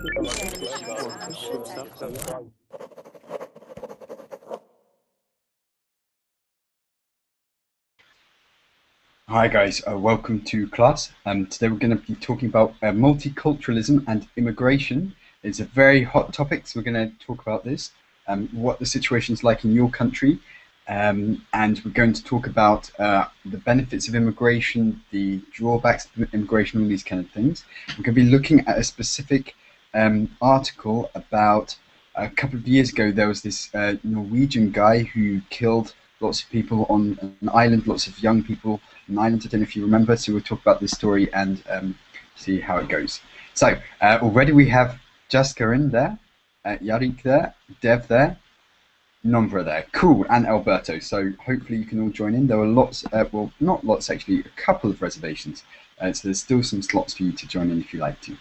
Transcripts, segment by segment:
Hi guys, welcome to class. Today we're going to be talking about multiculturalism and immigration. It's a very hot topic, so we're going to talk about this, what the situation is like in your country, and we're going to talk about the benefits of immigration, the drawbacks of immigration, all these kind of things. We're going to be looking at a specific article about a couple of years ago. There was this Norwegian guy who killed lots of people on an island, lots of young people on an island. I don't know if you remember, so we'll talk about this story and see how it goes. So already we have Jessica in there, Yarik there, Dev there, Nombra there, cool, and Alberto. So hopefully you can all join in. There were lots, well, not lots actually, a couple of reservations. So there's still some slots for you to join in if you like to.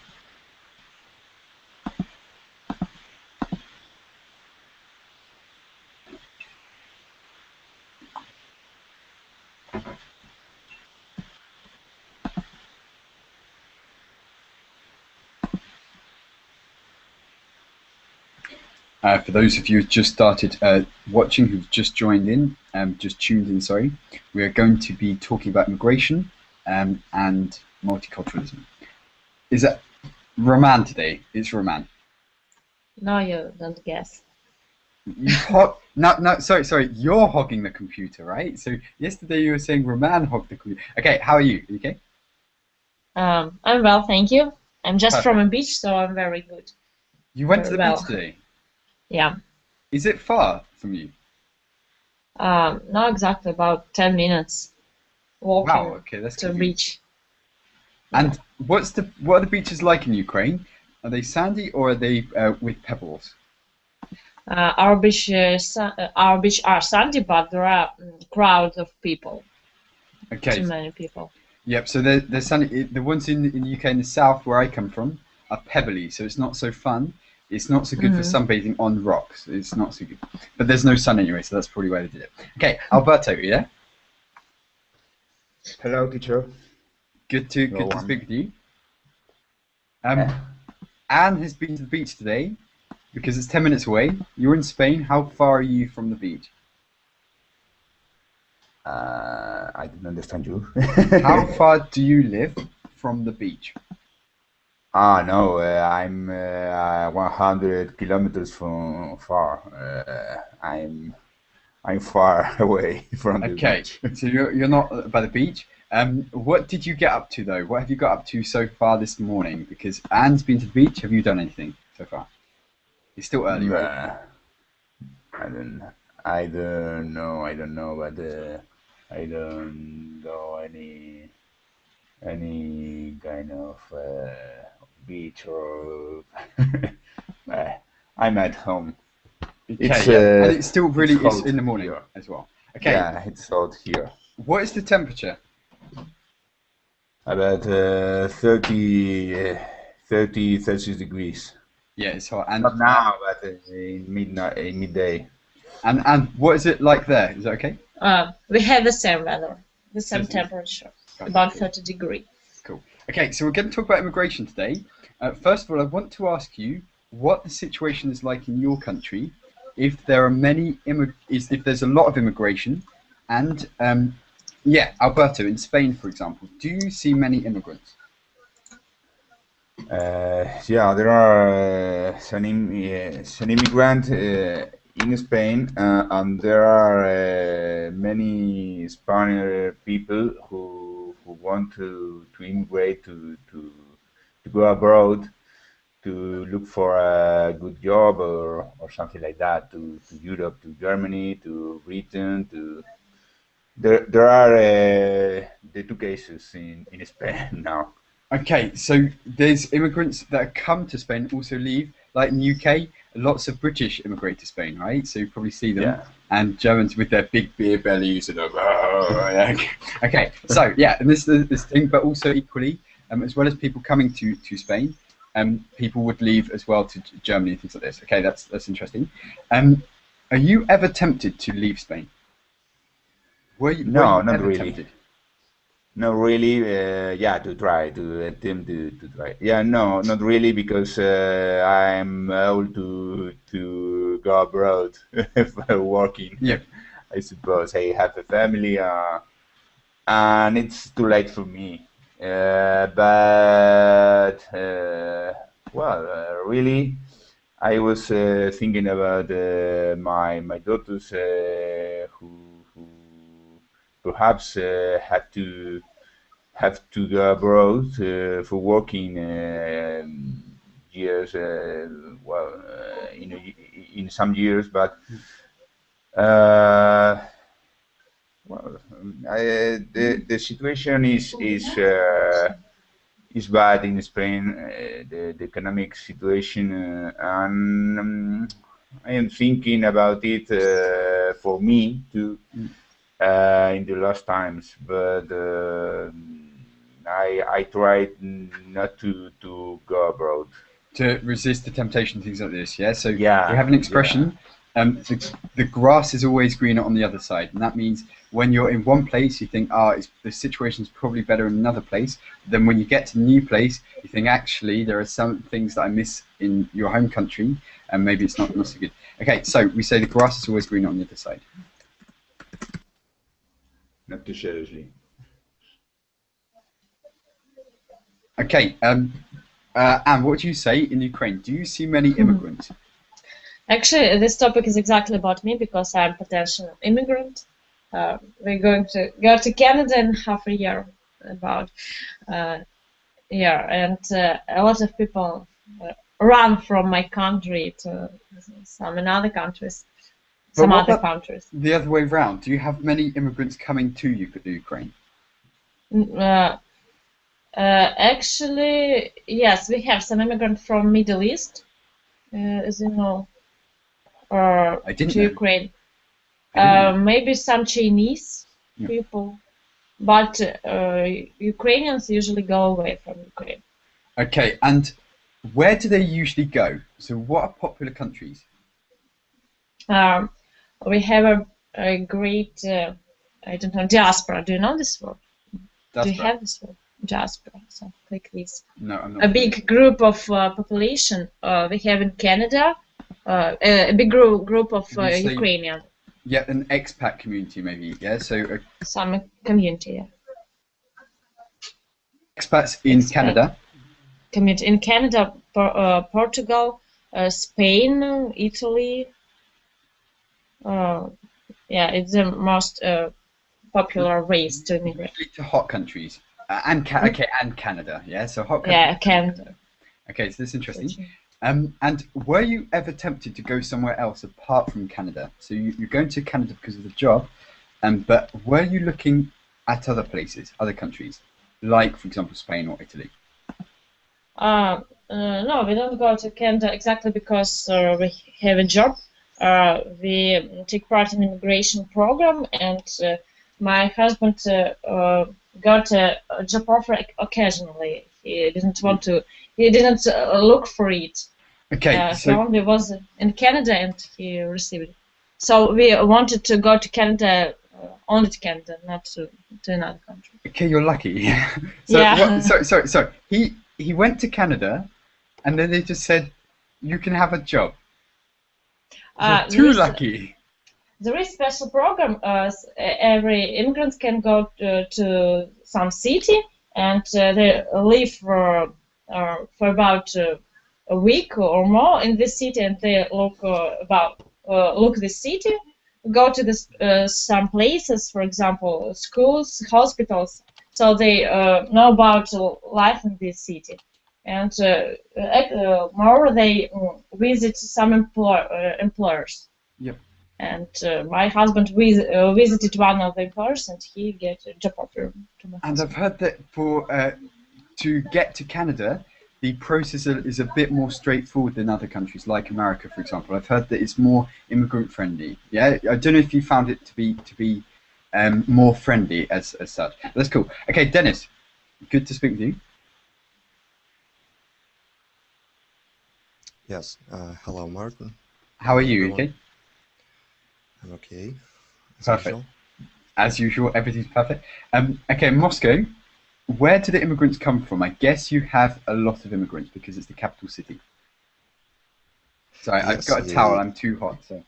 For those of you who've just started watching, who've just joined in, just tuned in, sorry, we are going to be talking about immigration and multiculturalism. Is that Roman today? It's Roman. No, you don't guess. No, sorry, you're hogging the computer, right? So yesterday you were saying Roman hogged the computer. Okay, how are you? You okay? I'm well, thank you. I'm just Perfect. from a beach, so I'm very good. You went to the Well. beach today? Yeah. Is it far from you? Not exactly, about 10 minutes walking Wow, okay, that's to the good. beach. And what are the beaches like in Ukraine? Are they sandy or are they with pebbles? Our beach are sandy, but there are crowds of people. Okay. Too many people. Yep. So they're sandy. The ones in the UK in the south where I come from are pebbly, so it's not so fun. It's not so good for sunbathing on rocks. It's not so good. But there's no sun anyway, so that's probably why they did it. Okay, Alberto, yeah? Hello, teacher. Good to speak with you. Anne has been to the beach today because it's 10 minutes away. You're in Spain. How far are you from the beach? I didn't understand you. How far do you live from the beach? No, I'm 100 kilometers from far. I'm far away from the beach. Okay, so you're not by the beach. What did you get up to though? What have you got up to so far this morning? Because Anne's been to the beach. Have you done anything so far? It's still early, right? I don't know, but I don't know any kind of beach or I'm at home. Okay, and it's still really it's in the morning here as well. Okay. Yeah, it's hot here. What is the temperature? About 30 Celsius degrees. Yeah, it's hot. And not now, but in midday. And what is it like there? Is that okay? We have the same weather, the same temperature, about 30 degrees. Cool. Okay, so we're going to talk about immigration today. First of all, I want to ask you what the situation is like in your country, if there are if there's a lot of immigration, and yeah, Alberto, in Spain, for example, do you see many immigrants? Yeah, there are some immigrants in Spain, and there are many Spanish people who want to immigrate to go abroad to look for a good job or something like that, to Europe, to Germany, to Britain. There are the two cases in Spain now. Okay, so there's immigrants that come to Spain, also leave. Like in the UK, lots of British immigrate to Spain, right? So you probably see them. Yeah. And Germans with their big beer bellies and okay, so yeah, and this thing, but also equally, as well as people coming to Spain, people would leave as well to Germany and things like this. Okay, that's interesting. Are you ever tempted to leave Spain? No, not really. Tempted? Not really. Yeah, to try to attempt to try. Yeah, no, not really, because I'm old to go abroad for working. Yeah. I suppose I have a family, and it's too late for me. But well, really, I was thinking about my daughters who perhaps have to go abroad for working years. Well, in some years, but uh, well, the situation is bad in Spain. The economic situation, and I am thinking about it for me too Mm. in the last times, but I tried not to go abroad. To resist the temptation, things like this. Yeah. So we Yeah, have an yeah. expression. The grass is always greener on the other side, and that means when you're in one place, you think, the situation's probably better in another place. Then when you get to a new place, you think, actually, there are some things that I miss in your home country, and maybe it's not so good. Okay, so we say the grass is always greener on the other side. Not too seriously. Okay. Anne, what do you say in Ukraine? Do you see many immigrants? Actually, this topic is exactly about me because I'm a potential immigrant. We're going to go to Canada in half a year, about and a lot of people run from my country to some in other countries, But some what other about countries. the other way round? Do you have many immigrants coming to Ukraine? Mm, Actually, yes, we have some immigrants from Middle East, as you know, I didn't to know. Ukraine. I didn't know. Maybe some Chinese Yeah. people, but Ukrainians usually go away from Ukraine. Okay, and where do they usually go? So what are popular countries? Um, we have a great, I don't know, diaspora. Do you know this word? Do you Diaspora? have this word? Diaspora, something like this. No, I'm not A familiar. big group of population we have in Canada, a big group of You say, Ukrainian, yeah, an expat community maybe, yeah? So some community, yeah. expats in Expat Canada. community in Canada, Portugal, Spain, Italy. Yeah, it's the most popular ways to immigrate. Usually to hot countries. Okay, and Canada, yeah? So hot countries. Yeah, Canada. Okay, so this is interesting. And were you ever tempted to go somewhere else apart from Canada? So you're going to Canada because of the job, but were you looking at other places, other countries, like, for example, Spain or Italy? No, we don't go to Canada exactly because we have a job. We take part in immigration program, and my husband got a job offer occasionally. He didn't want to. He didn't look for it. Okay, He so only was in Canada, and he received it. So we wanted to go to Canada, only to Canada, not to another country. okay, you're lucky. So Yeah. so he went to Canada, and then they just said you can have a job. So too lucky. There is special program. Every immigrant can go to some city and they live for about a week or more in this city, and they look the city, go to this some places, for example, schools, hospitals, so they know about life in this city, and more they visit some employers. Yep. And my husband visited one of the employers, and he get a job offer to my And husband. I've heard that for to get to Canada, the process is a bit more straightforward than other countries, like America, for example. I've heard that it's more immigrant friendly. Yeah, I don't know if you found it to be more friendly as such. That's cool. Okay, Dennis, good to speak with you. Yes. Hello, Martin. How are Hello, you? everyone. Okay. I'm okay, as Perfect. usual. As usual, everything's perfect. Okay, Moscow. Where do the immigrants come from? I guess you have a lot of immigrants because it's the capital city. Sorry, I've Yes, got a towel. I'm too hot, so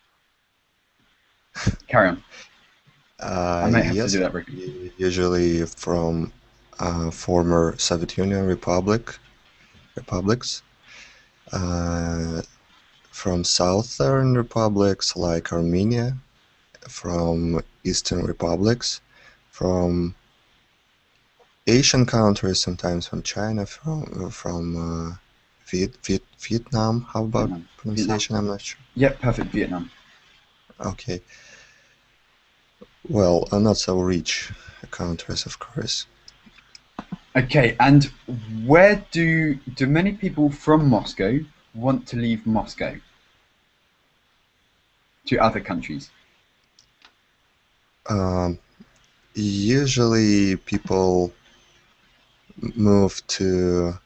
carry on. I might have to do yes, that briefly. usually from former Soviet Union republics, uh, from southern republics like Armenia, from eastern republics, from Asian countries, sometimes from China, from Vietnam. How about Vietnam. pronunciation? I'm not sure. Yep, perfect. Vietnam. Okay. Well, not so rich countries, of course. Okay, and where do many people from Moscow want to leave Moscow to other countries? Usually people move to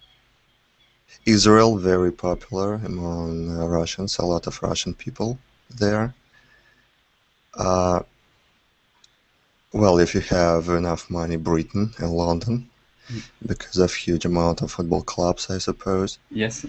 Israel, very popular among Russians, a lot of Russian people there. Well, if you have enough money, Britain and London, because of huge amount of football clubs, I suppose. Yes,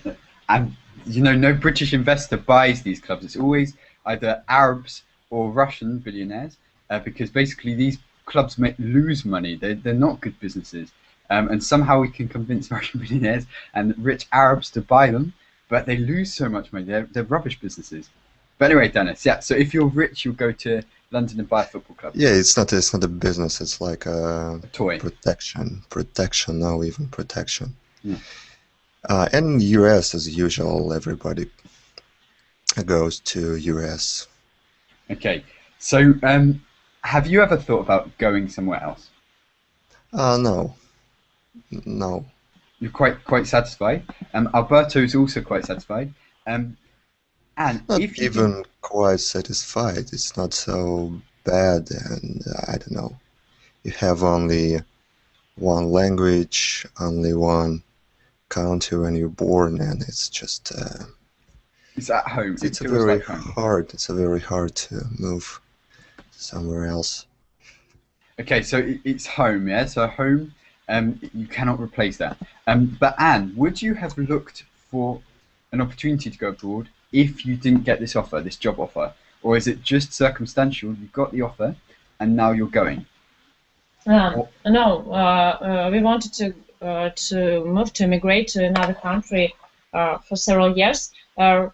and no British investor buys these clubs. It's always either Arabs or Russian billionaires, because basically these clubs lose money. They're not good businesses, and somehow we can convince Russian billionaires and rich Arabs to buy them, but they lose so much money. They're rubbish businesses. But anyway, Dennis, yeah. So if you're rich, you'll go to London and buy a football club. Yeah, it's not a business. It's like a toy. Protection. No, even protection. Yeah. And US as usual, everybody goes to US. Okay, so have you ever thought about going somewhere else? No. You're quite satisfied. Alberto is also quite satisfied. And not if you even quite satisfied. It's not so bad, and I don't know. You have only one language, only one country when you're born, and it's just it's at home. it's very hard. It's very hard to move somewhere else. Okay, so it's home, yeah. So home, you cannot replace that. But Anne, would you have looked for an opportunity to go abroad if you didn't get this offer, this job offer, or is it just circumstantial? You got the offer, and now you're going. No, we wanted to move to immigrate to another country for several years.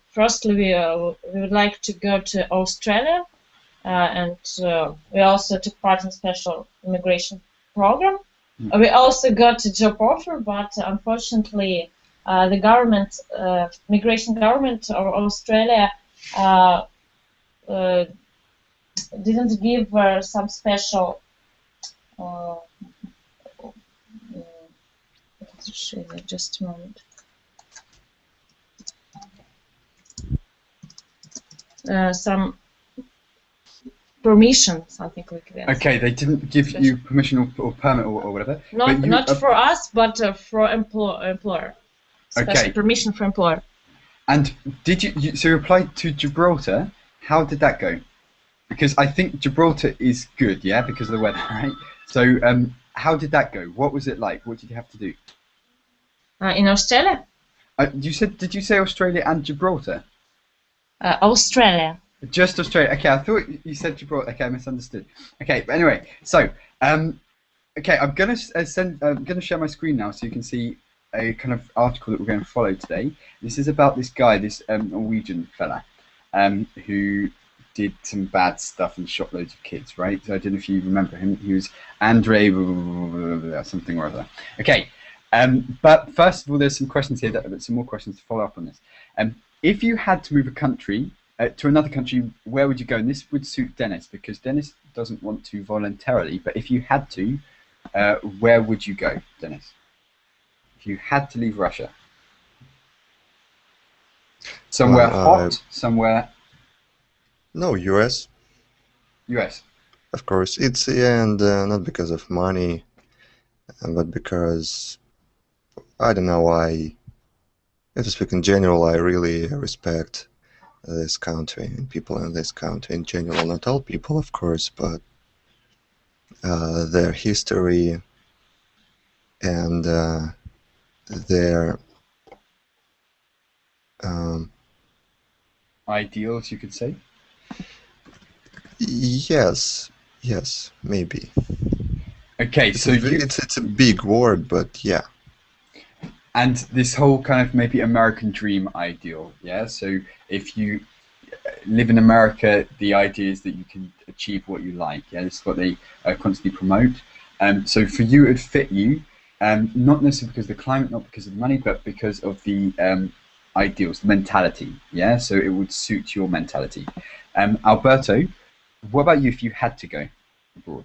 Firstly, we would like to go to Australia, and we also took part in special immigration program. We also got a job offer, but unfortunately, the government, migration government of Australia, didn't give some special. Just a moment. Some permission, something like that. Okay, they didn't give you permission or permit or whatever. Not for us, but for employer. Special Okay. permission for employer. And did so you applied to Gibraltar? How did that go? Because I think Gibraltar is good, yeah, because of the weather, right? So how did that go? What was it like? What did you have to do? In Australia? Did you say Australia and Gibraltar? Australia. Just Australia. Okay, I thought you said Gibraltar. Okay, I misunderstood. Okay, but anyway, so okay, I'm gonna share my screen now so you can see a kind of article that we're going to follow today. This is about this guy, this Norwegian fella, who did some bad stuff and shot loads of kids, right? So I don't know if you remember him. He was Andre something or other. Okay, but first of all, there's some questions here. Some more questions to follow up on this. If you had to move a country to another country, where would you go? And this would suit Dennis because Dennis doesn't want to voluntarily. But if you had to, where would you go, Dennis? If you had to leave Russia, somewhere hot, somewhere. No, US. US. Of course, it's and not because of money, but because I don't know. To speak in general, I really respect this country and people in this country in general. Not all people, of course, but their history, and their um, Ideals, you could say. yes, maybe. Okay, It's so it's a big word, but yeah. and this whole kind of maybe American dream ideal, yeah. So if you live in America, the idea is that you can achieve what you like. Yeah, this is what they constantly promote. So for you, it would fit you, not necessarily because of the climate, not because of the money, but because of the ideals, the mentality. Yeah, so it would suit your mentality. Alberto, what about you if you had to go abroad?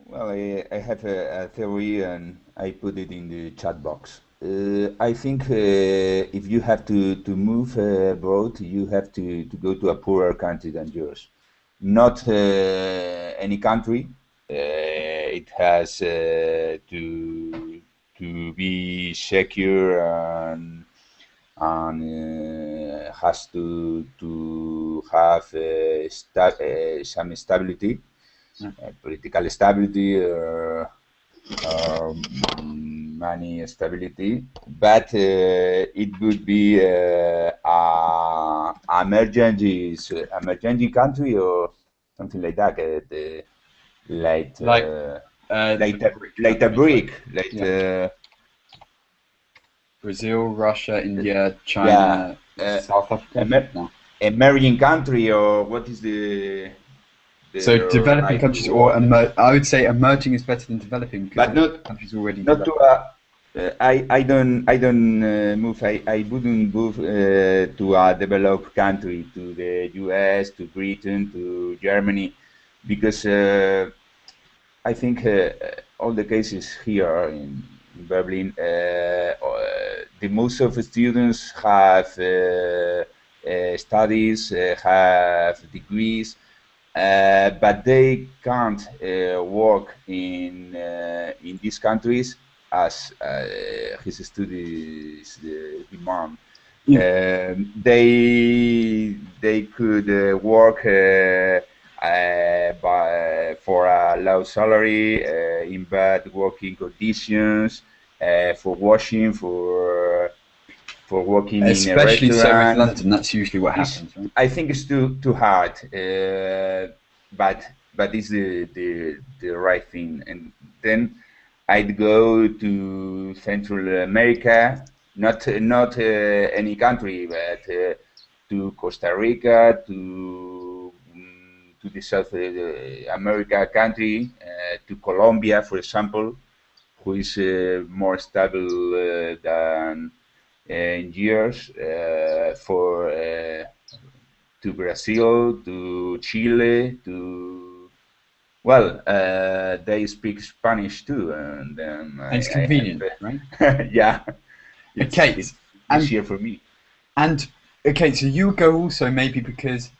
Well, I have a theory and I put it in the chat box. I think if you have to move abroad, you have to go to a poorer country than yours. Not any country. It has to be secure and has to have some stability, political stability or money stability, but it would be emergency country or something like that, like Like like a countries, brick, like yeah. Brazil, Russia, India, yeah, China, South Africa. No. emerging country, or what is the So developing right countries, or word? I would say emerging is better than developing because But most not countries already not to developed. I don't move. I wouldn't move to a developed country, to the U.S., to Britain, to Germany, because I think all the cases here in Berlin, the most of the students have studies, have degrees, but they can't work in these countries as his studies demand. Yeah. They could work for a low salary in bad working conditions, for washing, for working in a Especially so in restaurant. London, that's usually what It's, happens, right? I think it's too hard, but it's the right thing. And then I'd go to Central America, not any country, but to Costa Rica, to the South America country, to Colombia, for example, who is more stable than in years, for to Brazil, to Chile, to well, they speak Spanish too, and then And it's I convenient, right? have yeah, Okay, it's and easier for me. and okay, so you go also maybe because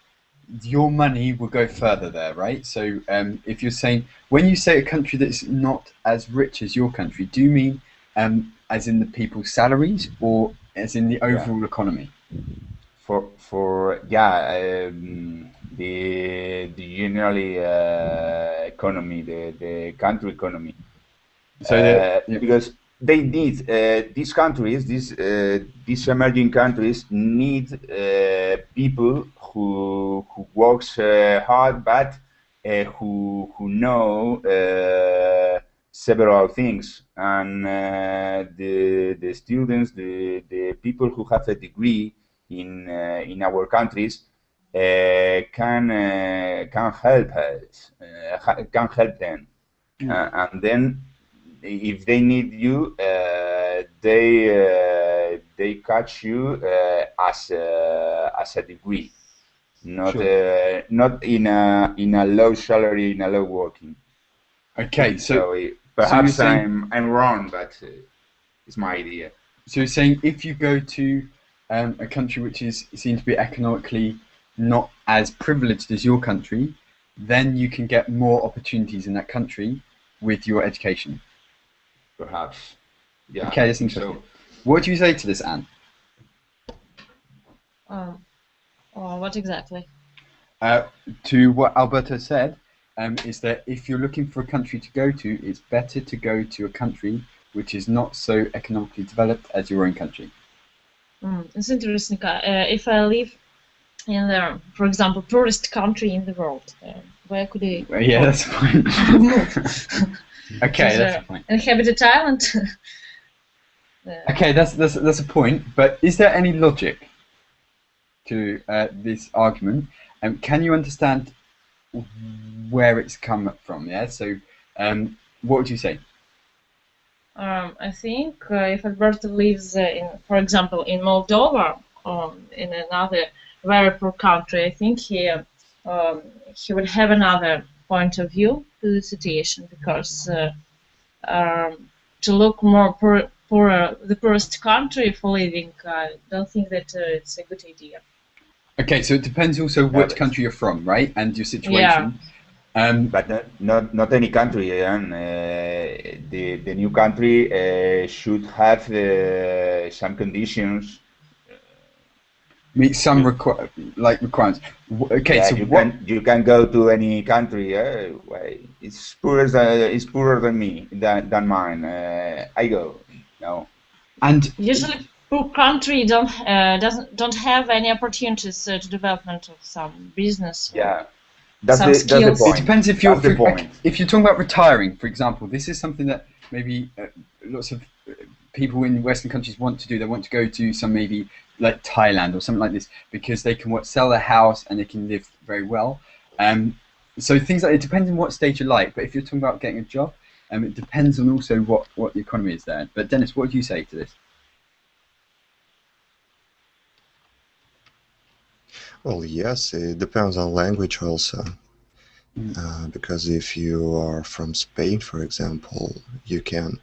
your money will go further there, right? So if you're saying when you say a country that's not as rich as your country, do you mean as in the people's salaries or as in the Yeah, overall economy? for yeah, the generally economy, the country economy. So that yeah, Because they need these countries, these emerging countries need people who works hard, but who know several things, and the students, the people who have a degree in our countries can help us, can help them, yeah. and then if they need you, they catch you as a degree, not Sure. not in a low salary, in a low working. Okay, So so you're perhaps saying I'm wrong, but it's my idea. so you're saying if you go to a country which is seen to be economically not as privileged as your country, then you can get more opportunities in that country with your education. Perhaps, yeah, Okay, I that's think interesting. so. What do you say to this, Anne? Or what exactly? Uh, to what Alberto said, is that if you're looking for a country to go to, it's better to go to a country which is not so economically developed as your own country. It's interesting. If I live in the, for example, poorest country in the world, where could I Well, yeah, that's fine. Okay, that's a point. Inhabited island. Okay, that's a point. But is there any logic to this argument? Can you understand where it's come from? Yeah. So, what would you say? I think if Alberto lives in, for example, in Moldova, in another very poor country, I think he would have another point of view to the situation, because to look more poorer, the poorest country for living, I don't think that it's a good idea. Okay, so it depends also which country you're from, right, and your situation. But not any country, and the new country should have some conditions. Meet some requirements. Okay, Yeah, so you can go to any country. It's poorer than me, than mine. I go. No. And usually, poor country don't have any opportunities to development of some business. Yeah. That's the point. It depends if you're talking about retiring, for example. This is something that maybe lots of people in Western countries want to do. They want to go to some maybe like Thailand or something like this, because they can sell their house and they can live very well. So things like it depends on what stage you're like. But if you're talking about getting a job, it depends on also what the economy is there. But Dennis, what would you say to this? Well, yes, it depends on language also. Because if you are from Spain, for example, you can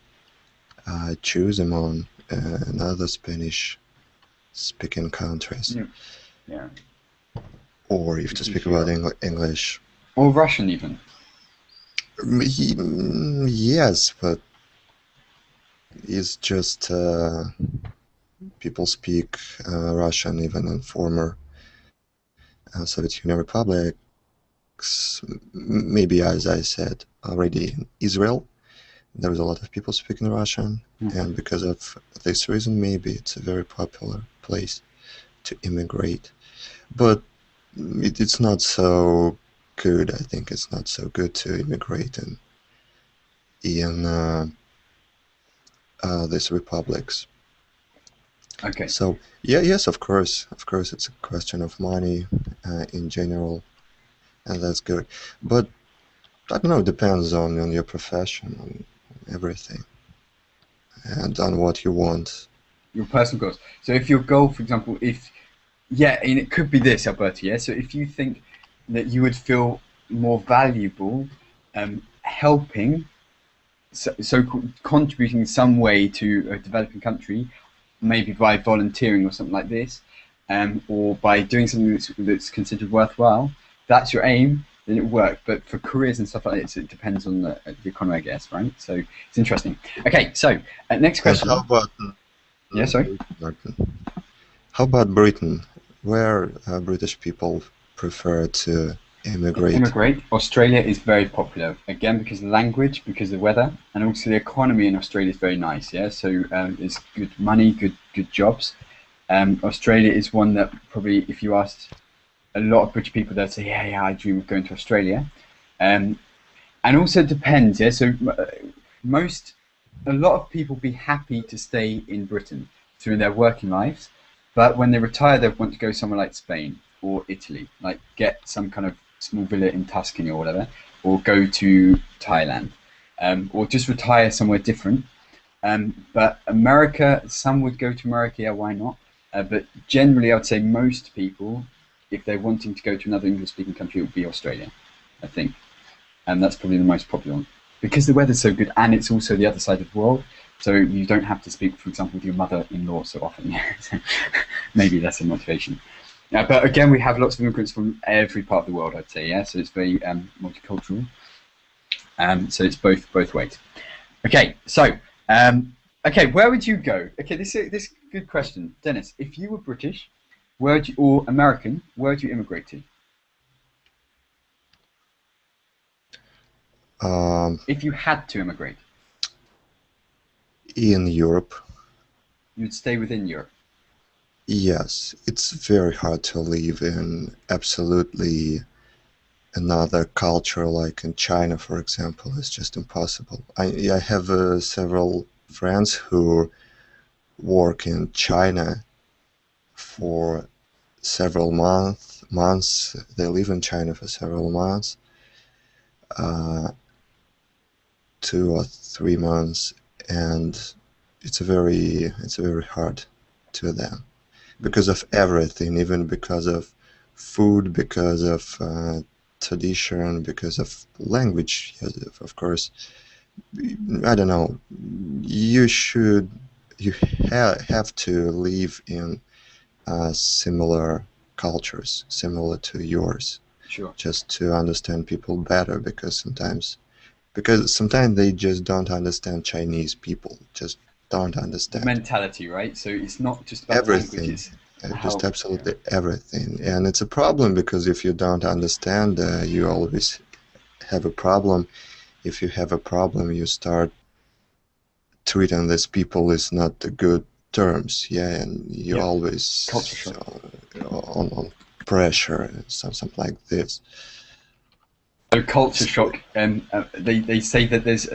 choose among another Spanish-speaking countries. Yeah. Or if to speak about English. Or Russian even. Yes, but it's just people speak Russian even in former Soviet Union republics. Maybe, as I said already, in Israel, there is a lot of people speaking Russian, and because of this reason, maybe it's a very popular place to immigrate. But it's not so good. I think it's not so good to immigrate in these republics. Okay. So yes, of course, it's a question of money in general, and that's good. But I don't know. It depends on your profession, on everything, and on what you want. Your personal goals. So if your goal, for example, and it could be this, Alberto. Yeah. So if you think that you would feel more valuable helping, so contributing in some way to a developing country, maybe by volunteering or something like this, or by doing something that's considered worthwhile, that's your aim, then it works. But for careers and stuff like this, it depends on the economy, I guess, right? So it's interesting. Okay, so next question. How about sorry? How about Britain? Where British people prefer to immigrate? Australia is very popular, again, because of the language, because of the weather, and also the economy in Australia is very nice, yeah? So it's good money, good jobs. Australia is one that probably, if you asked a lot of British people, they'd say, yeah, I dream of going to Australia. And also it depends, yeah? So a lot of people be happy to stay in Britain through their working lives, but when they retire, they want to go somewhere like Spain or Italy, like get some kind of small villa in Tuscany or whatever, or go to Thailand, or just retire somewhere different. But America, some would go to America, yeah, why not? But generally, I would say most people, if they're wanting to go to another English-speaking country, it would be Australia, I think. And that's probably the most popular one. Because the weather's so good, and it's also the other side of the world, so you don't have to speak, for example, with your mother-in-law so often. So maybe that's a motivation. But again, we have lots of immigrants from every part of the world, I'd say, yeah? So it's very multicultural. So it's both ways. Okay, so, where would you go? Okay, this is a good question. Dennis, if you were British, or American, where would you immigrate to? If you had to immigrate, In Europe, you'd stay within Europe. yes, it's very hard to live in absolutely another culture like in China, for example. It's just impossible. I have several friends who work in China for several months. They live in China for several months, uh, 2 or 3 months, and it's very hard to them because of everything, even because of food, because of tradition, because of language. Yes, of course. I don't know. You should you have to live in similar cultures, similar to yours, Sure. just to understand people better. Because sometimes they just don't understand Chinese people. Just don't understand Mentality, right? So it's not just about the language, everything. it's Just how. absolutely everything, and it's a problem because if you don't understand, you always have a problem. If you have a problem, you start treating these people is not the good terms, yeah, and you Yeah. always Culture shock. on pressure and something like this. So culture shock, and they say that there's,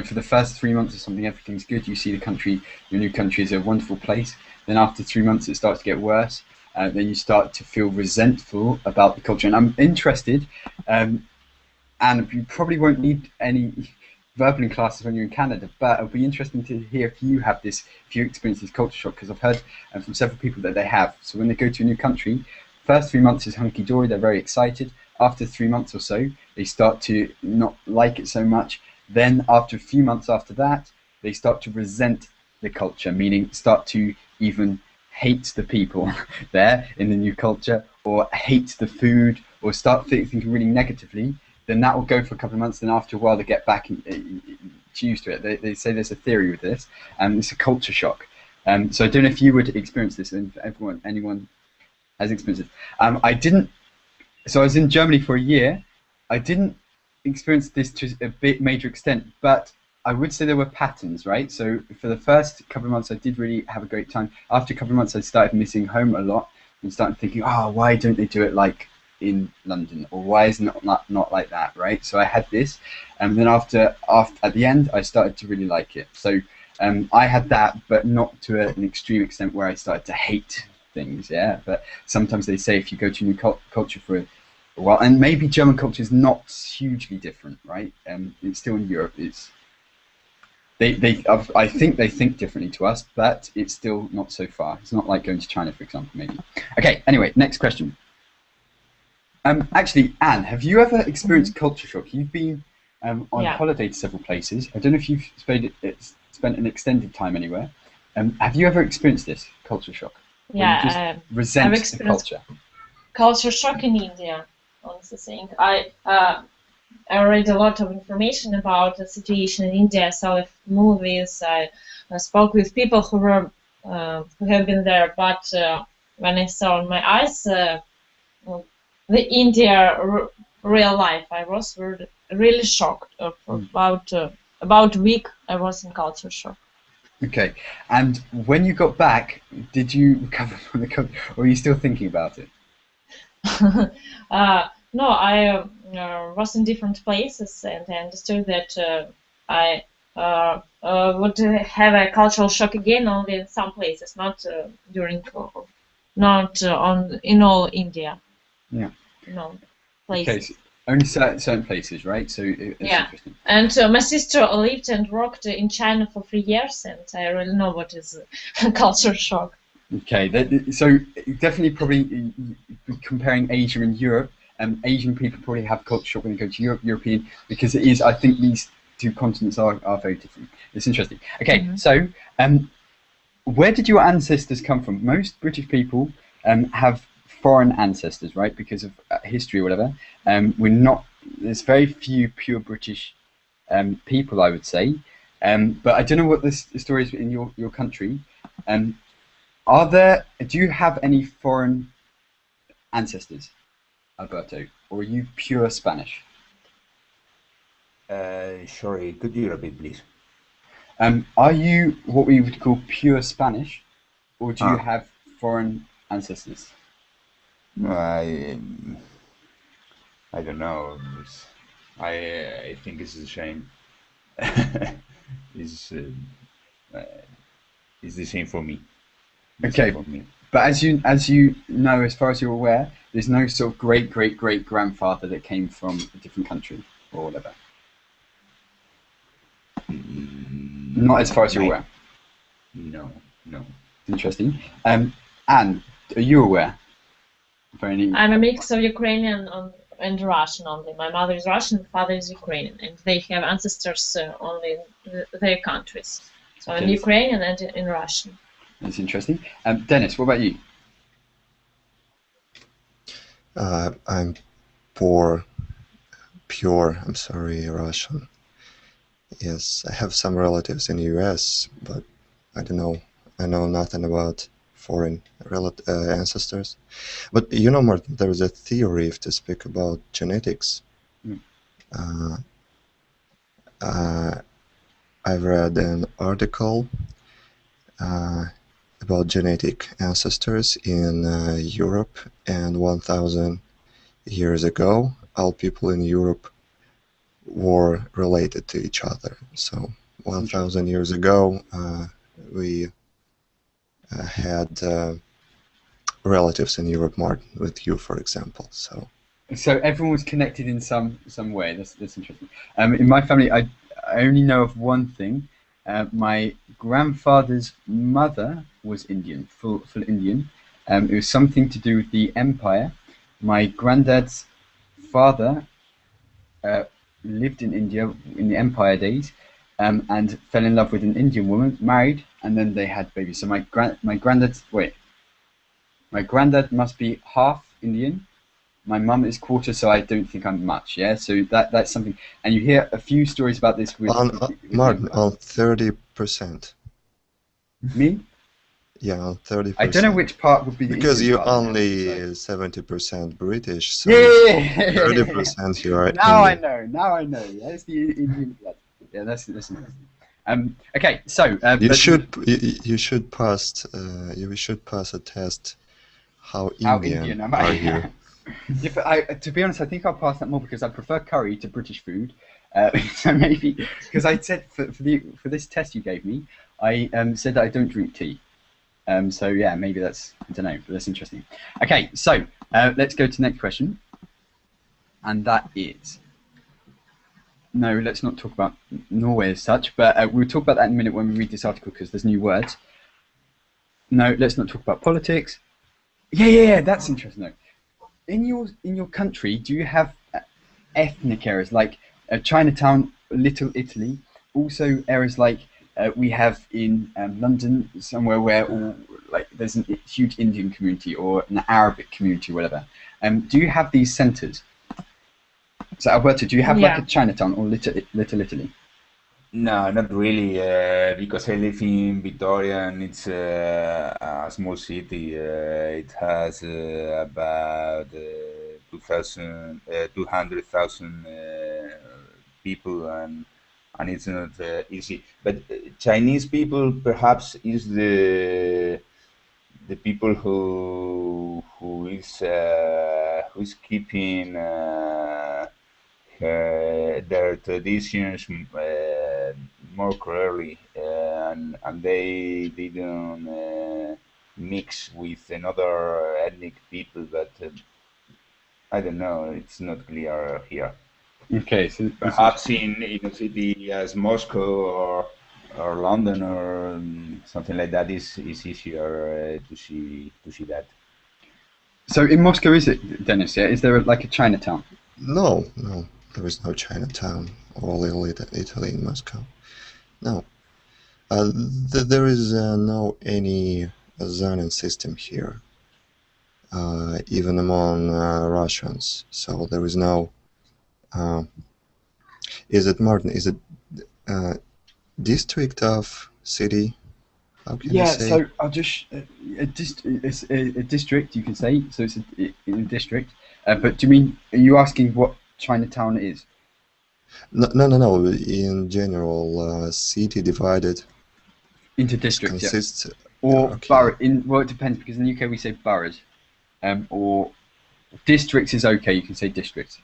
for the first 3 months or something, everything's good. You see the country, your new country is a wonderful place. Then after 3 months, it starts to get worse. Then you start to feel resentful about the culture. And I'm interested, and you probably won't need any Verbalin classes when you're in Canada, but it'll be interesting to hear if you have this, if you experience this culture shock, because I've heard from several people that they have. So when they go to a new country, first 3 months is hunky dory, they're very excited. After 3 months or so, they start to not like it so much. Then after a few months after that, they start to resent the culture, meaning start to even hate the people there in the new culture, or hate the food, or start thinking really negatively. Then that will go for a couple of months. Then after a while, they get back used to it. They say there's a theory with this, and it's a culture shock. So I don't know if you would experience this, and if anyone has experienced it. I didn't. So I was in Germany for a year. I didn't experience this to a bit major extent, but I would say there were patterns, right? So for the first couple of months, I did really have a great time. After a couple of months, I started missing home a lot and started thinking, oh, why don't they do it like in London, or why is it not like that, right? So I had this, and then after at the end, I started to really like it. So I had that, but not to an extreme extent where I started to hate things. Yeah, but sometimes they say if you go to a new culture for a while, and maybe German culture is not hugely different, right? It's still in Europe. I think they think differently to us, but it's still not so far. It's not like going to China, for example, maybe. Okay. Anyway, next question. Actually, Anne, have you ever experienced culture shock? You've been on Yeah. holiday to several places. I don't know if you've spent an extended time anywhere. Have you ever experienced this culture shock? Where you just Yeah, resent I've the experienced culture? culture shock in India. Honestly saying, I read a lot of information about the situation in India. I saw movies. I spoke with people who have been there. But when I saw in my eyes the India real life, I was really shocked. For about a week, I was in culture shock. Okay. And when you got back, did you recover from the culture, or are you still thinking about it? No, I was in different places, and I understood that I would have a cultural shock again only in some places, not not on in all India. Yeah. No Okay. places. So only certain places, right? So that's Yeah, interesting. and my sister lived and worked in China for 3 years, and I really know what is culture shock. Okay, so definitely probably comparing Asia and Europe, Asian people probably have culture shock when they go to European, because it is, I think these two continents are very different. It's interesting. Okay, so where did your ancestors come from? Most British people have foreign ancestors, right? Because of history or whatever. There's very few pure British people, I would say. But I don't know what the story is in your country. Um, do you have any foreign ancestors, Alberto, or are you pure Spanish? Sorry, could you repeat, please? Are you what we would call pure Spanish, or do you Ah, have foreign ancestors? no, I don't know. I think it's a shame. It's uh, it's the same for me. The same Okay, for me. but as you know, as far as you're aware, there's no sort of great grandfather that came from a different country or whatever. Not as far as you're My aware. no, no. Interesting. Anne, are you aware of any? I'm a mix of Ukrainian and Russian only. My mother is Russian, father is Ukrainian, and they have ancestors only in their countries. So in Okay, Ukrainian and in Russian. that's interesting. Dennis, what about you? I'm poor, pure, I'm sorry, Russian. Yes, I have some relatives in the US, but I don't know. I know nothing about foreign ancestors. But you know, Martin, there is a theory if to speak about genetics. Mm. Uh, uh, I've read an article about genetic ancestors in Europe, and 1,000 years ago, all people in Europe were related to each other. So 1,000 years ago, we had relatives in Europe, Martin, with you, for example. So everyone was connected in some way. That's interesting. In my family, I only know of one thing. My grandfather's mother was Indian, full Indian. It was something to do with the empire. My granddad's father uh, lived in India in the empire days, and fell in love with an Indian woman, married, and then they had babies. So my granddad must be half Indian. My mum is quarter, so I don't think I'm much. Yeah, so that's something. And you hear a few stories about this with, on with Martin, the on 30%. me. Yeah, on I don't know 30%. which part would be the Because Indian you're part. only 70% British, so Yeah. 30% you are Now I Indian. know. Now I know. Yeah, it's the Indian blood. Yeah, that's interesting. Okay, so You should pass a test. How how Indian Indian am are you? I? Yeah, but to be honest, I think I'll pass that more because I prefer curry to British food. So maybe because I said for this test you gave me, I said that I don't drink tea. So yeah, maybe that's, I don't know, but that's interesting. Okay, so let's go to the next question, and that is, no, let's not talk about Norway as such, but we'll talk about that in a minute when we read this article because there's new words. No, let's not talk about politics. Yeah, that's interesting though. In your country, do you have ethnic areas like Chinatown, Little Italy, also areas like we have in London, somewhere where like there's a huge Indian community or an Arabic community, or whatever. Do you have these centres? So Alberto, do you have like a Yeah. Chinatown or Little Italy? No, not really, because I live in Victoria and it's a small city. It has about 200,000 people, and it's not easy. But Chinese people perhaps is the people who is keeping their traditions more clearly, and they don't mix with another ethnic people. But I don't know; it's not clear here. Okay, so that's Perhaps interesting. in a city as Moscow or London or something like that is easier to see that. So in Moscow, is it, Dennis? Yeah, is there like a Chinatown? No, there is no Chinatown or Little Italy in Moscow. No, there is no any zoning system here, even among Russians. So there is no. Is it Martin? Is it uh, district of city? How can you Yeah, say? so I'll just it's a district you can say. So it's in a district. But do you mean are you asking what Chinatown is? No, no, no, no. In general, city divided Into districts, yeah. consists. Or Okay, borough. Well, it depends because in the UK we say boroughs. Or districts is okay. You can say districts.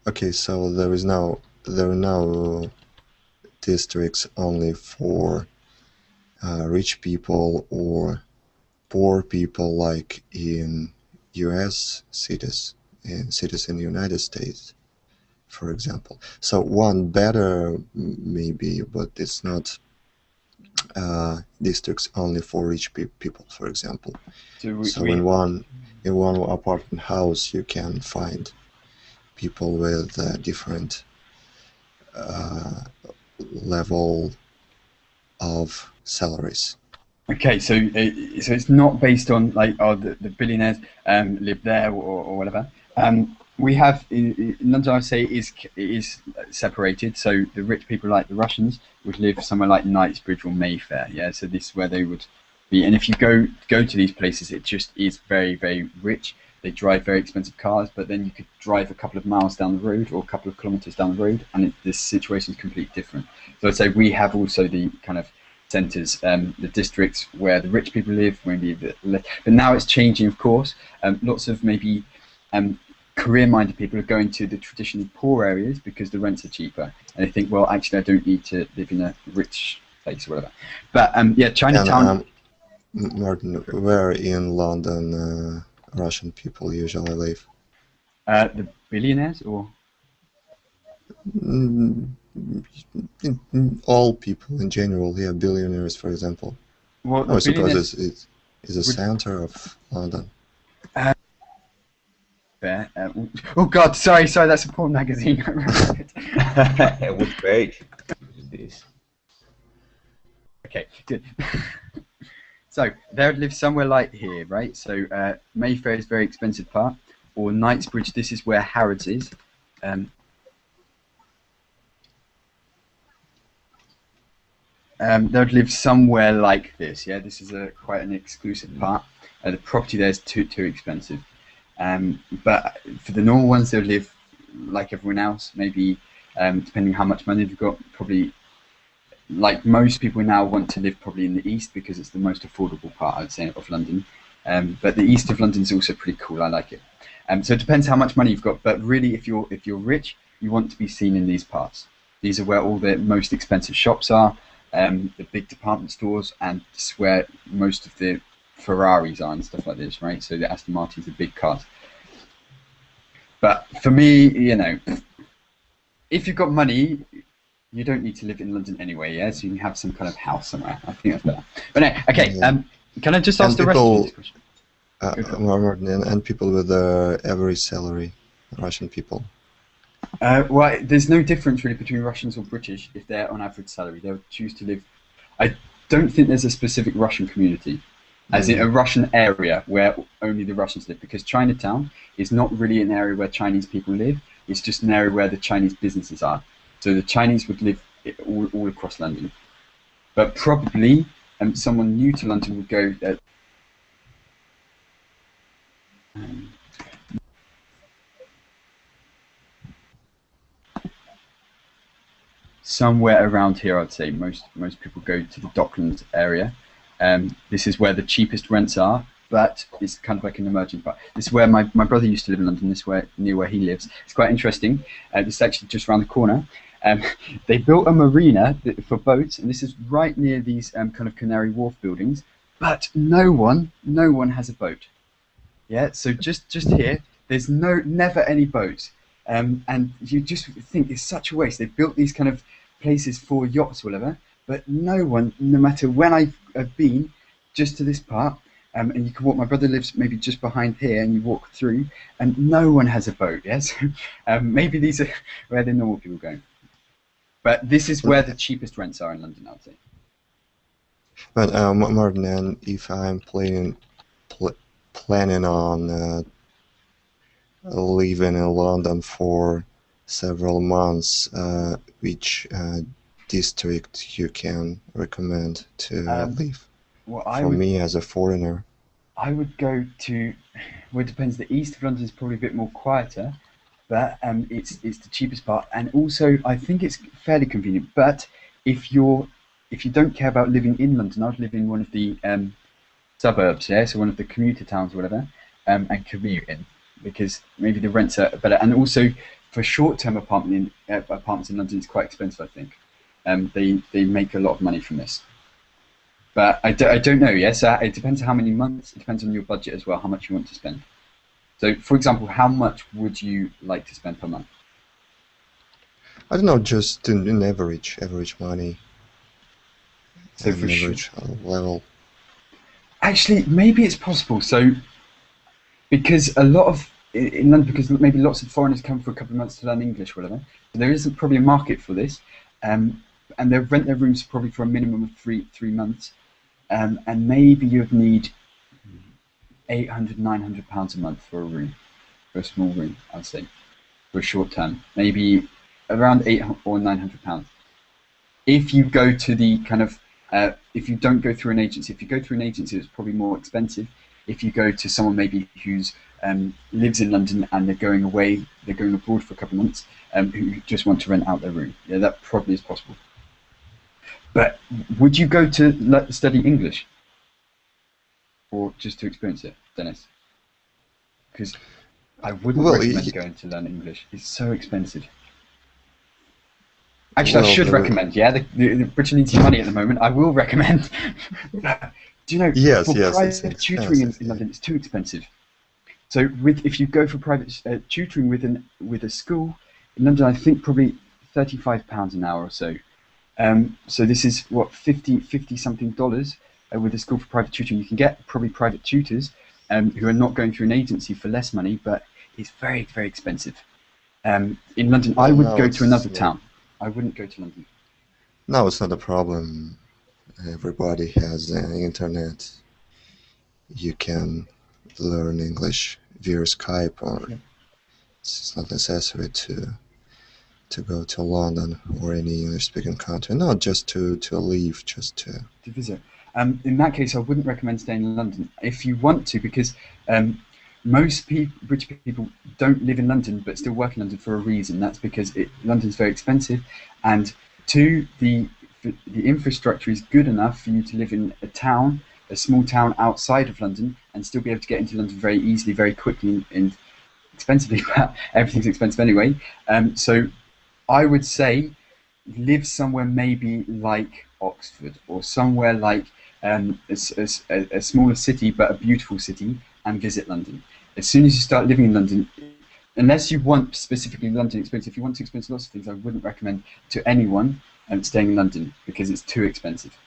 okay. So there are no districts only for rich people or poor people, like in U.S. cities, in cities in the United States, for example. So one better maybe, but it's not districts only for rich people, for example. So So in one apartment house, you can find people with different uh, level of salaries. okay, so it's not based on like the billionaires live there or whatever. We have in London, I would say, is separated. So the rich people like the Russians would live somewhere like Knightsbridge or Mayfair. Yeah, so this is where they would be. And if you go to these places, it just is very very rich. They drive very expensive cars, but then you could drive a couple of miles down the road or a couple of kilometers down the road, and this situation is completely different. So I'd say we have also the kind of centres, the districts where the rich people live, maybe but now it's changing, of course. Lots of maybe career-minded people are going to the traditionally poor areas because the rents are cheaper, and they think, well, actually, I don't need to live in a rich place or whatever. But yeah, Chinatown. And Martin, where in London Russian people usually live? The billionaires, or Mm, all people in general, yeah, billionaires, for example. well, I the suppose billionaires. it's a center of London. There. Oh God, sorry, that's a porn magazine. Which page is this? Okay, good. So they would live somewhere like here, right? So Mayfair is a very expensive part, or Knightsbridge. This is where Harrods is. They would live somewhere like this. Yeah, this is quite an exclusive part. The property there is too expensive. But for the normal ones, they would live like everyone else. Maybe depending how much money they've got, probably like most people now want to live probably in the east because it's the most affordable part, I'd say, of London. But the east of London is also pretty cool. I like it. So it depends how much money you've got. But really, if you're rich, you want to be seen in these parts. These are where all the most expensive shops are, the big department stores, and this is where most of the Ferraris are and stuff like this, right? So the Aston Martins are big cars. But for me, if you've got money, you don't need to live in London anyway, yeah? So you can have some kind of house somewhere. I think that's better. But no, okay, Yeah. Can I just ask the rest of this question? And people with average salary, Russian people. Well, there's no difference really between Russians or British if they're on average salary. They'll choose to live. I don't think there's a specific Russian community, as in a Russian area where only the Russians live, because Chinatown is not really an area where Chinese people live. It's just an area where the Chinese businesses are. So the Chinese would live all across London. But probably someone new to London would go somewhere around here. I'd say most people go to the Docklands area. This is where the cheapest rents are, but it's kind of like an emerging part. This is where my brother used to live in London. This is near where he lives. It's quite interesting. This is actually just around the corner. They built a marina for boats, and this is right near these kind of Canary Wharf buildings. But no one has a boat. Yeah, so just here, there's never any boats, and you just think it's such a waste. They built these kind of places for yachts or whatever, but no one, no matter when I've been, just to this part, and you can walk. My brother lives maybe just behind here, and you walk through, and no one has a boat. Yes, maybe these are where the normal people go. But this is where the cheapest rents are in London, I'd say. But Martin, and if I'm planning on living in London for several months, which district you can recommend to live? Well, for me as a foreigner, I would go to. Well, it depends. The east of London is probably a bit more quieter, but it's the cheapest part, and also I think it's fairly convenient. But if you don't care about living in London, I'd live in one of the suburbs, yeah, so one of the commuter towns or whatever, and commute in, because maybe the rents are better, and also for short-term apartments in London, it's quite expensive, I think. They make a lot of money from this. But I don't know, yes, it depends how many months, it depends on your budget as well, how much you want to spend. So, for example, how much would you like to spend per month? I don't know, just in average money, So an for average level. Actually, maybe it's possible. So, because a lot of in London, because maybe lots of foreigners come for a couple of months to learn English, or whatever. So there isn't probably a market for this, and they rent their rooms probably for a minimum of three months, and maybe you'd need £800, £900 a month for a room, for a small room, I'd say, for a short term, maybe around £800 or £900. If you go to the kind of if you don't go through an agency, if you go through an agency, it's probably more expensive. If you go to someone maybe who's lives in London and they're going away, they're going abroad for a couple of months, who just want to rent out their room, yeah, that probably is possible. But would you go to study English, or just to experience it, Dennis? Because I wouldn't recommend going to learn English. It's so expensive. Actually, I should recommend. Yeah, the Britain needs money at the moment. I will recommend. Do you know? Yes, for yes. Private tutoring in London, it's too expensive. So if you go for private tutoring with a school in London, I think probably £35 an hour or so. So this is what $50 something with a school for private tutoring. You can get probably private tutors who are not going through an agency for less money, but it's very, very expensive. In London, I would go to another town. I wouldn't go to London. No, it's not a problem. Everybody has the internet. You can learn English via Skype, or it's not necessary to go to London or any English-speaking country. No, just to leave, just to visit. In that case, I wouldn't recommend staying in London if you want to, because most British people don't live in London but still work in London for a reason. That's because London's very expensive, and two, the infrastructure is good enough for you to live in a small town outside of London, and still be able to get into London very easily, very quickly, and expensively. But everything's expensive anyway. So I would say live somewhere maybe like Oxford, or somewhere like a smaller city but a beautiful city, and visit London. As soon as you start living in London, unless you want specifically London experience, if you want to experience lots of things, I wouldn't recommend to anyone staying in London, because it's too expensive.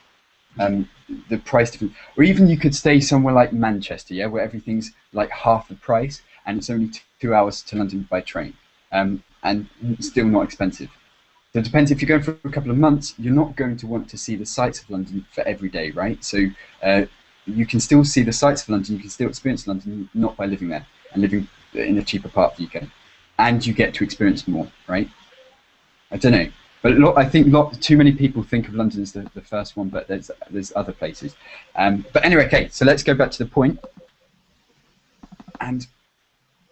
The price difference, or even you could stay somewhere like Manchester, yeah, where everything's like half the price, and it's only 2 hours to London by train, and still not expensive. So it depends. If you're going for a couple of months, you're not going to want to see the sights of London for every day, right? So you can still see the sights of London, you can still experience London, not by living there and living in a cheaper part of the UK, and you get to experience more, right? I don't know, but I think too many people think of London as the first one, but there's other places. But anyway, okay, so let's go back to the point. And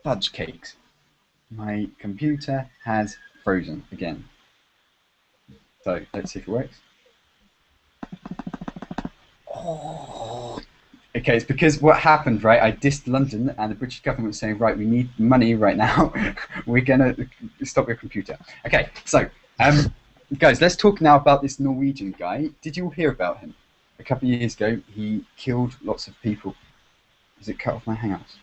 fudge cakes. My computer has frozen again. So let's see if it works. Oh. Okay, it's because what happened, right? I dissed London, and the British government was saying, right, we need money right now. We're gonna stop your computer. Okay, so guys, let's talk now about this Norwegian guy. Did you all hear about him? A couple of years ago, he killed lots of people. Does it cut off my Hangouts?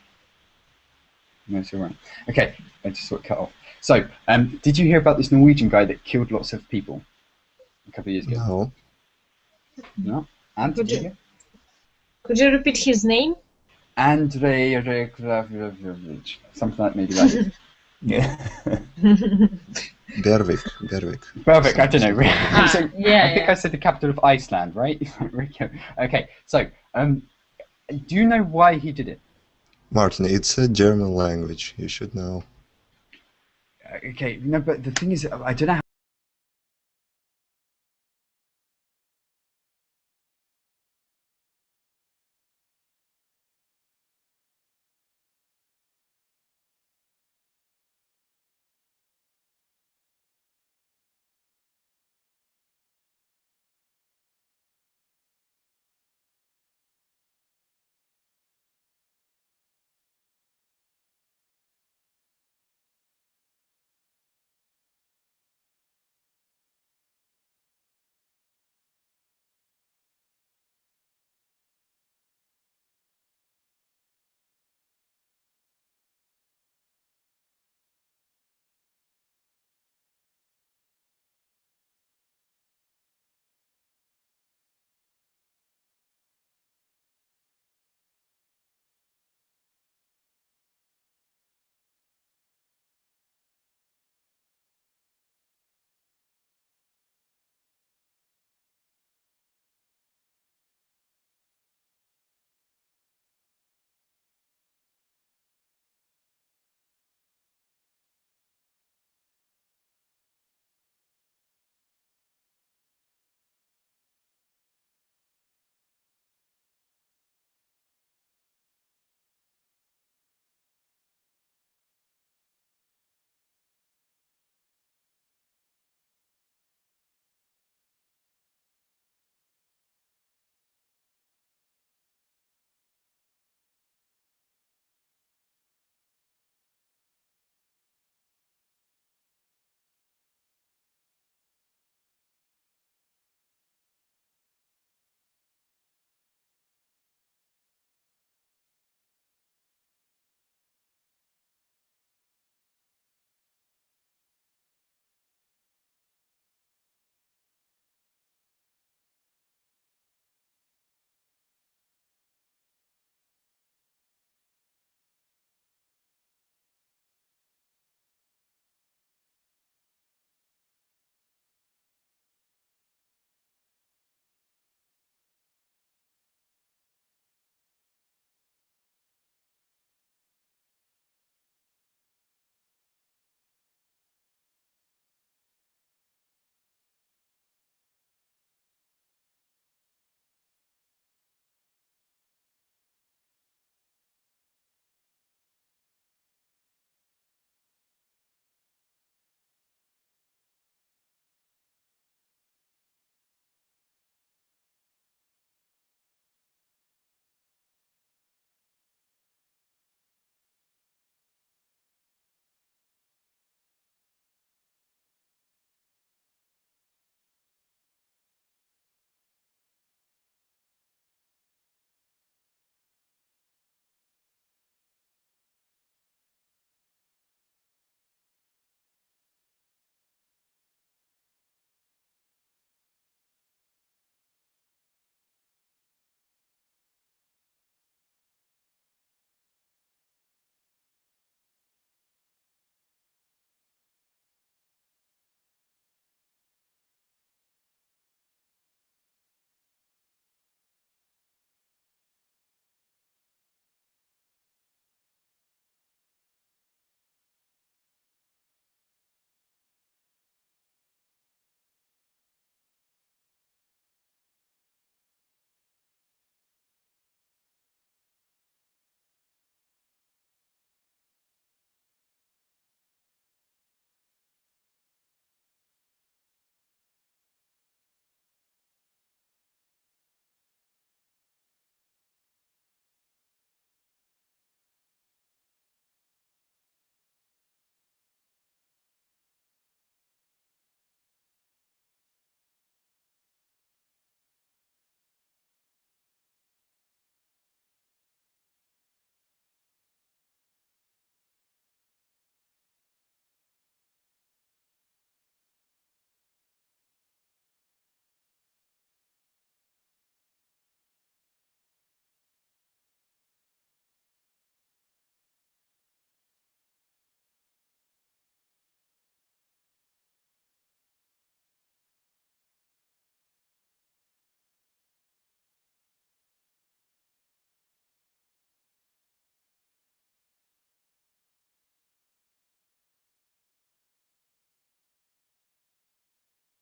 No, it's all right. Okay, I just saw it cut off. So, did you hear about this Norwegian guy that killed lots of people a couple of years ago? No. No? And Could you repeat his name? Andrei Reklavovich. Something like maybe like it. Yeah. Berwick. Perfect, I don't know. So, yeah, I think I said the capital of Iceland, right? Okay, so do you know why he did it? Martin, it's a German language. You should know. Okay, no, but the thing is, I don't know how